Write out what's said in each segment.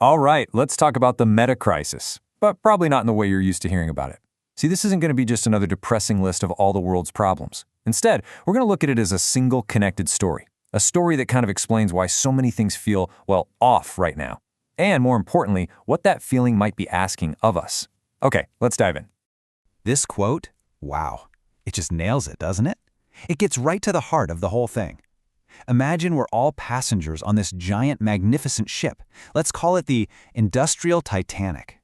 All right, let's talk about the Metacrisis, but probably not in the way you're used to hearing about it. See, this isn't going to be just another depressing list of all the world's problems. Instead, we're going to look at it as a single connected story, a story that kind of explains why so many things feel, well, off right now. And more importantly, what that feeling might be asking of us. Okay, let's dive in. This quote, wow, it just nails it, doesn't it? It gets right to the heart of the whole thing. Imagine we're all passengers on this giant, magnificent ship. Let's call it the Industrial Titanic.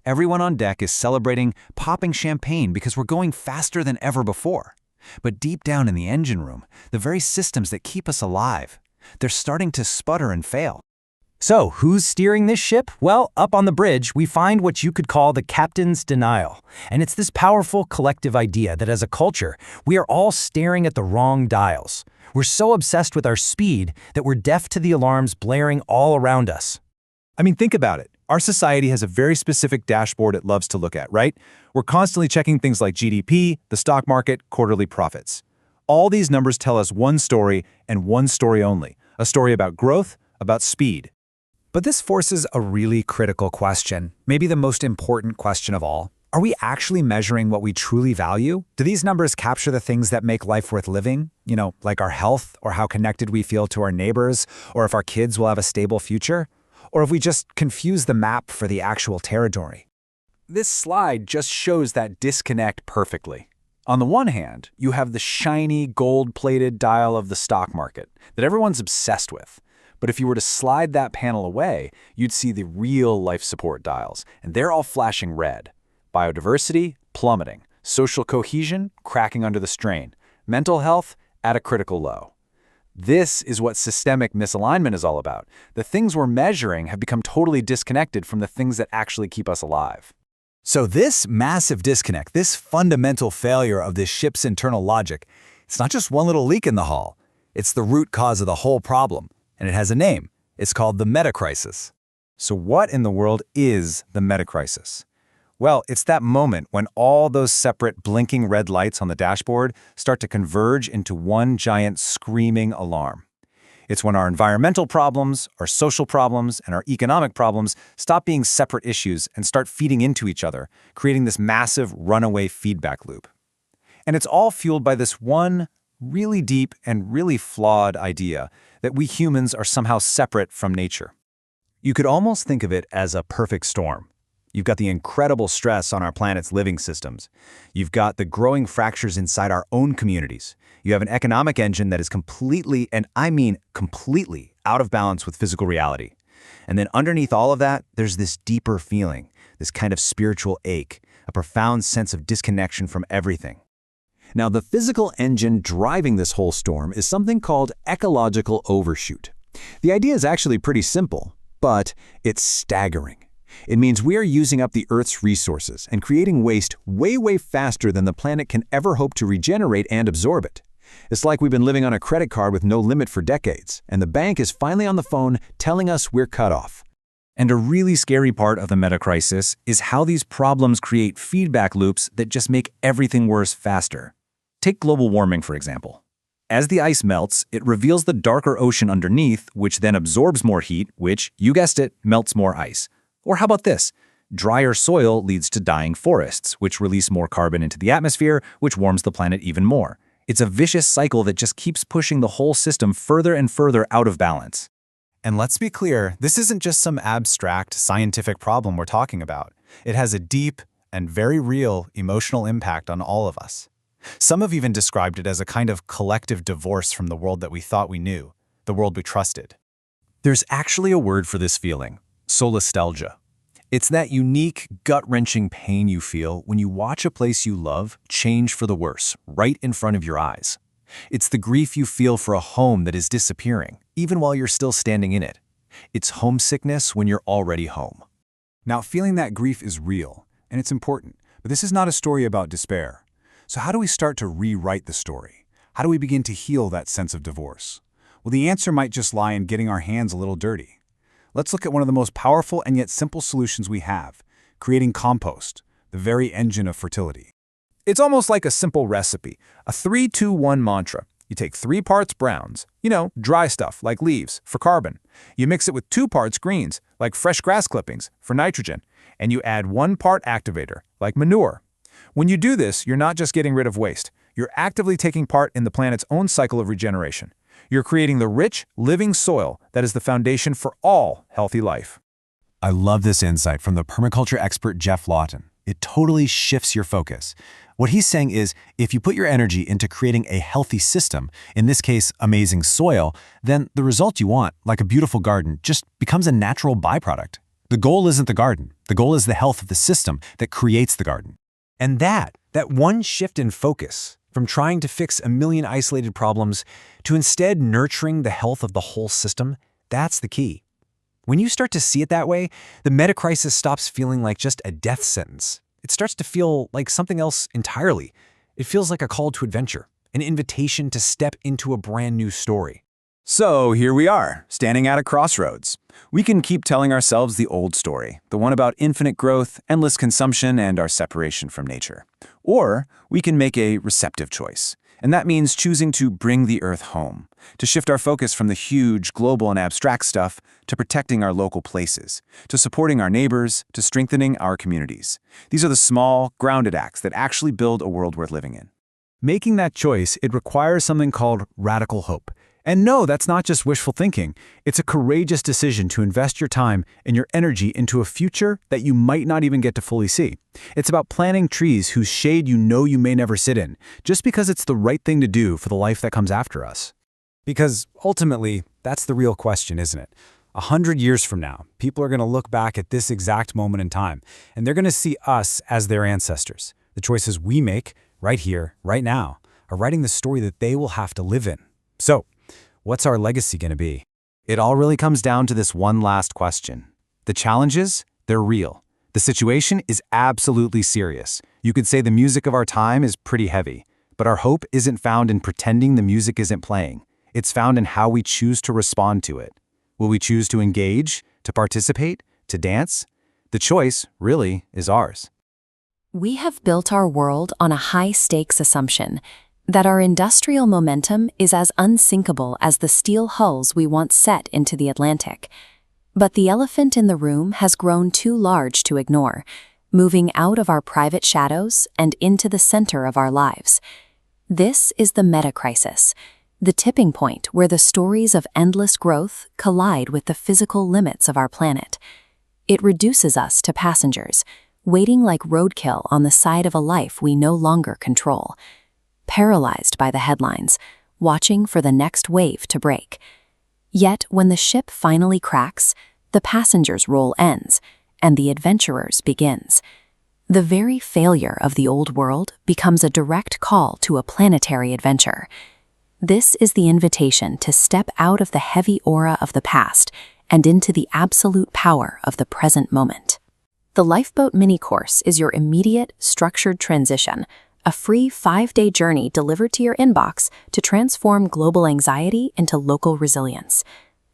Everyone on deck is celebrating, popping champagne because we're going faster than ever before. But deep down in the engine room, the very systems that keep us alive, they're starting to sputter and fail. So, who's steering this ship? Well, up on the bridge, we find what you could call the captain's denial. And it's this powerful collective idea that as a culture, we are all staring at the wrong dials. We're so obsessed with our speed that we're deaf to the alarms blaring all around us. I mean, think about it. Our society has a very specific dashboard it loves to look at, right? We're constantly checking things like GDP, the stock market, quarterly profits. All these numbers tell us one story and one story only, a story about growth, about speed. But this forces a really critical question, maybe the most important question of all. Are we actually measuring what we truly value? Do these numbers capture the things that make life worth living? You know, like our health, or how connected we feel to our neighbors, or if our kids will have a stable future? Or if we just confuse the map for the actual territory? This slide just shows that disconnect perfectly. On the one hand, you have the shiny, gold-plated dial of the stock market that everyone's obsessed with. But if you were to slide that panel away, you'd see the real life support dials, and they're all flashing red. Biodiversity, plummeting. Social cohesion, cracking under the strain. Mental health, at a critical low. This is what systemic misalignment is all about. The things we're measuring have become totally disconnected from the things that actually keep us alive. So this massive disconnect, this fundamental failure of this ship's internal logic, it's not just one little leak in the hull. It's the root cause of the whole problem. And it has a name. It's called the Metacrisis. So what in the world is the Metacrisis? Well, it's that moment when all those separate blinking red lights on the dashboard start to converge into one giant screaming alarm. It's when our environmental problems, our social problems, and our economic problems stop being separate issues and start feeding into each other, creating this massive runaway feedback loop. And it's all fueled by this one really deep and really flawed idea that we humans are somehow separate from nature. You could almost think of it as a perfect storm. You've got the incredible stress on our planet's living systems. You've got the growing fractures inside our own communities. You have an economic engine that is completely, and I mean completely, out of balance with physical reality. And then underneath all of that, there's this deeper feeling, this kind of spiritual ache, a profound sense of disconnection from everything. Now, the physical engine driving this whole storm is something called ecological overshoot. The idea is actually pretty simple, but it's staggering. It means we are using up the Earth's resources and creating waste way faster than the planet can ever hope to regenerate and absorb it. It's like we've been living on a credit card with no limit for decades, and the bank is finally on the phone telling us we're cut off. And a really scary part of the Metacrisis is how these problems create feedback loops that just make everything worse faster. Take global warming, for example. As the ice melts, it reveals the darker ocean underneath, which then absorbs more heat, which, you guessed it, melts more ice. Or how about this? Drier soil leads to dying forests, which release more carbon into the atmosphere, which warms the planet even more. It's a vicious cycle that just keeps pushing the whole system further and further out of balance. And let's be clear, this isn't just some abstract scientific problem we're talking about. It has a deep and very real emotional impact on all of us. Some have even described it as a kind of collective divorce from the world that we thought we knew, the world we trusted. There's actually a word for this feeling: solastalgia. It's that unique, gut-wrenching pain you feel when you watch a place you love change for the worse, right in front of your eyes. It's the grief you feel for a home that is disappearing, even while you're still standing in it. It's homesickness when you're already home. Now, feeling that grief is real, and it's important, but this is not a story about despair. So how do we start to rewrite the story? How do we begin to heal that sense of divorce? Well, the answer might just lie in getting our hands a little dirty. Let's look at one of the most powerful and yet simple solutions we have: creating compost, the very engine of fertility. It's almost like a simple recipe, a 3-2-1 mantra. You take 3 parts browns, dry stuff like leaves for carbon. You mix it with 2 parts greens, like fresh grass clippings for nitrogen, and you add 1 part activator, like manure. When you do this, you're not just getting rid of waste. You're actively taking part in the planet's own cycle of regeneration. You're creating the rich, living soil that is the foundation for all healthy life. I love this insight from the permaculture expert Jeff Lawton. It totally shifts your focus. What he's saying is, if you put your energy into creating a healthy system, in this case, amazing soil, then the result you want, like a beautiful garden, just becomes a natural byproduct. The goal isn't the garden. The goal is the health of the system that creates the garden. And that one shift in focus, from trying to fix a million isolated problems to instead nurturing the health of the whole system, that's the key. When you start to see it that way, the Metacrisis stops feeling like just a death sentence. It starts to feel like something else entirely. It feels like a call to adventure, an invitation to step into a brand new story. So here we are, standing at a crossroads. We can keep telling ourselves the old story, the one about infinite growth, endless consumption, and our separation from nature. Or we can make a receptive choice. And that means choosing to bring the Earth home, to shift our focus from the huge, global, and abstract stuff to protecting our local places, to supporting our neighbors, to strengthening our communities. These are the small, grounded acts that actually build a world worth living in. Making that choice, it requires something called radical hope. And no, that's not just wishful thinking. It's a courageous decision to invest your time and your energy into a future that you might not even get to fully see. It's about planting trees whose shade you know you may never sit in, just because it's the right thing to do for the life that comes after us. Because ultimately, that's the real question, isn't it? 100 years from now, people are going to look back at this exact moment in time, and they're going to see us as their ancestors. The choices we make, right here, right now, are writing the story that they will have to live in. So, what's our legacy going to be? It all really comes down to this one last question. The challenges, they're real. The situation is absolutely serious. You could say the music of our time is pretty heavy, but our hope isn't found in pretending the music isn't playing. It's found in how we choose to respond to it. Will we choose to engage, to participate, to dance? The choice, really, is ours. We have built our world on a high-stakes assumption that our industrial momentum is as unsinkable as the steel hulls we once set into the Atlantic. But the elephant in the room has grown too large to ignore, moving out of our private shadows and into the center of our lives. This is the Metacrisis, the tipping point where the stories of endless growth collide with the physical limits of our planet. It reduces us to passengers, waiting like roadkill on the side of a life we no longer control, paralyzed by the headlines, watching for the next wave to break. Yet, when the ship finally cracks, the passenger's role ends, and the adventurer's begins. The very failure of the old world becomes a direct call to a planetary adventure. This is the invitation to step out of the heavy aura of the past and into the absolute power of the present moment. The Lifeboat Mini Course is your immediate, structured transition, a free 5-day journey delivered to your inbox to transform global anxiety into local resilience.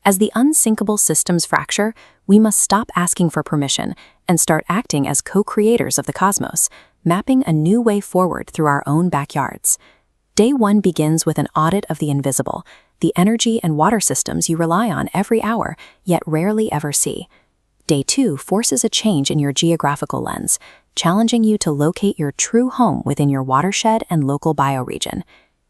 As the unsinkable systems fracture, we must stop asking for permission and start acting as co-creators of the cosmos, mapping a new way forward through our own backyards. Day 1 begins with an audit of the invisible, the energy and water systems you rely on every hour, yet rarely ever see. Day 2 forces a change in your geographical lens, challenging you to locate your true home within your watershed and local bioregion.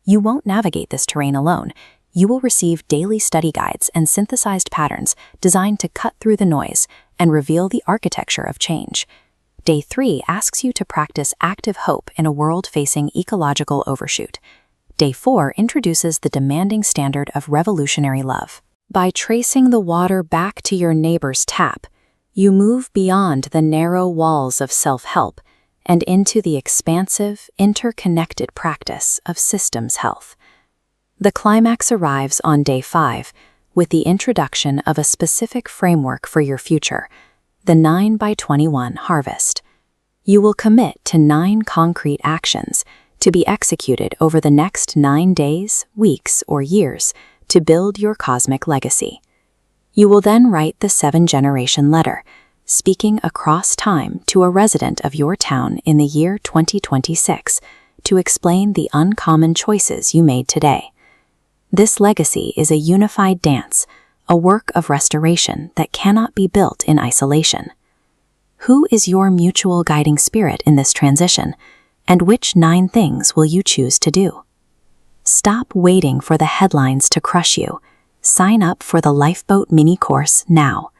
You won't navigate this terrain alone. You will receive daily study guides and synthesized patterns designed to cut through the noise and reveal the architecture of change. Day 3 asks you to practice active hope in a world facing ecological overshoot. Day 4 introduces the demanding standard of revolutionary love. By tracing the water back to your neighbor's tap, you move beyond the narrow walls of self-help and into the expansive, interconnected practice of systems health. The climax arrives on Day 5 with the introduction of a specific framework for your future, the 9x21 harvest. You will commit to 9 concrete actions to be executed over the next 9 days, weeks, or years to build your cosmic legacy. You will then write the 7-generation letter, speaking across time to a resident of your town in the year 2026 to explain the uncommon choices you made today. This legacy is a unified dance, a work of restoration that cannot be built in isolation. Who is your mutual guiding spirit in this transition, and which 9 things will you choose to do? Stop waiting for the headlines to crush you. Sign up for the Lifeboat mini course now.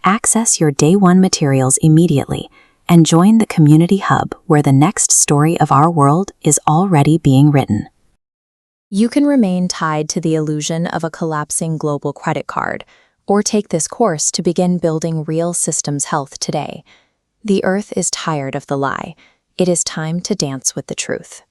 Access your day 1 materials immediately and join the community hub where the next story of our world is already being written. You can remain tied to the illusion of a collapsing global credit card, or take this course to begin building real systems health today. The Earth is tired of the lie. It is time to dance with the truth.